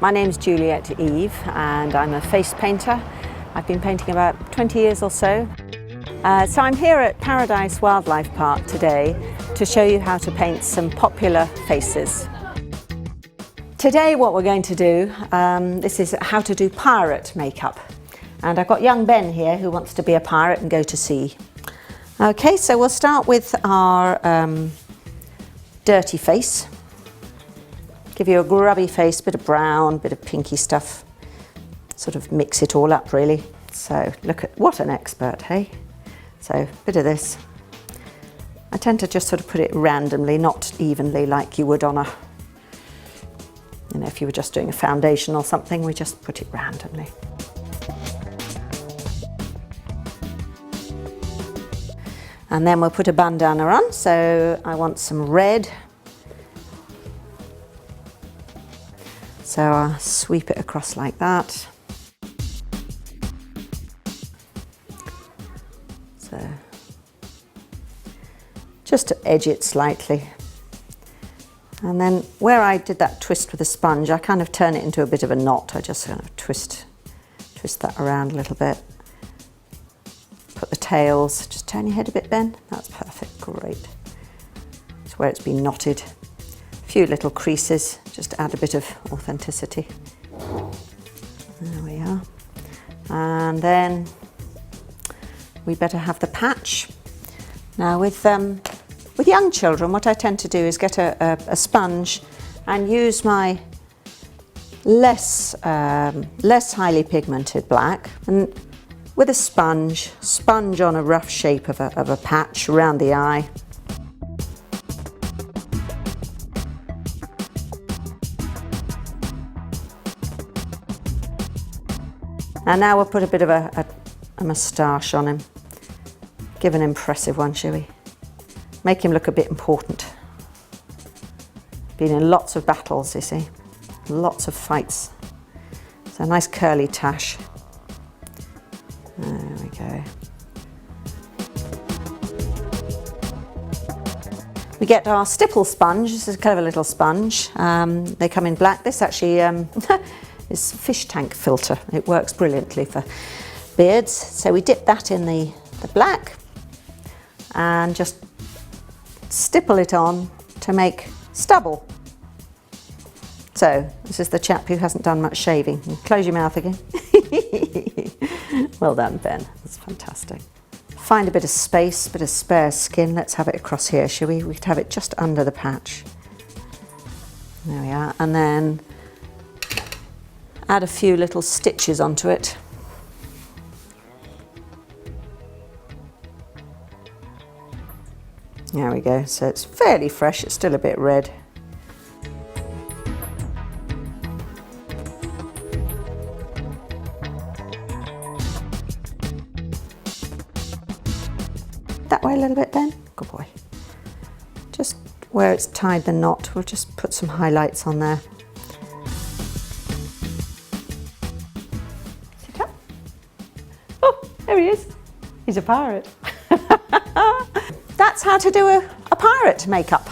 My name's Juliette Eve and I'm a face painter. I've been painting about 20 years or so. So I'm here at Paradise Wildlife Park today to show you how to paint some popular faces. Today what we're going to do, this is how to do pirate makeup. And I've got young Ben here who wants to be a pirate and go to sea. Okay, so we'll start with our dirty face. Give you a grubby face, bit of brown, bit of pinky stuff. Sort of mix it all up really. So look at, what an expert, hey? So a bit of this. I tend to just sort of put it randomly, not evenly like you would on a, you know, if you were just doing a foundation or something, we just put it randomly. And then we'll put a bandana on, so I want some red. So I'll sweep it across like that. So just to edge it slightly. And then where I did that twist with a sponge, I kind of turn it into a bit of a knot. I just kind of twist that around a little bit. Put the tails, just turn your head a bit, Ben. That's perfect, great. It's where it's been knotted. A few little creases, just to add a bit of authenticity. There we are. And then we better have the patch. Now with young children, what I tend to do is get a sponge and use my less highly pigmented black, and with a sponge on a rough shape of a patch around the eye. And now we'll put a bit of a moustache on him. Give an impressive one, shall we? Make him look a bit important. Been in lots of battles, you see. Lots of fights. So a nice curly tash. There we go. We get our stipple sponge. This is a clever little sponge. They come in black. This actually is fish tank filter. It works brilliantly for beards. So we dip that in the black and just stipple it on to make stubble. So this is the chap who hasn't done much shaving. Close your mouth again. Well done, Ben. That's fantastic. Find a bit of space, bit of spare skin. Let's have it across here, shall we? We could have it just under the patch. There we are. And then add a few little stitches onto it. There we go. So it's fairly fresh. It's still a bit red. That way a little bit, Ben. Good boy. Just where it's tied the knot, we'll just put some highlights on there. Sit up. Oh, there he is. He's a pirate. That's how to do a pirate makeup.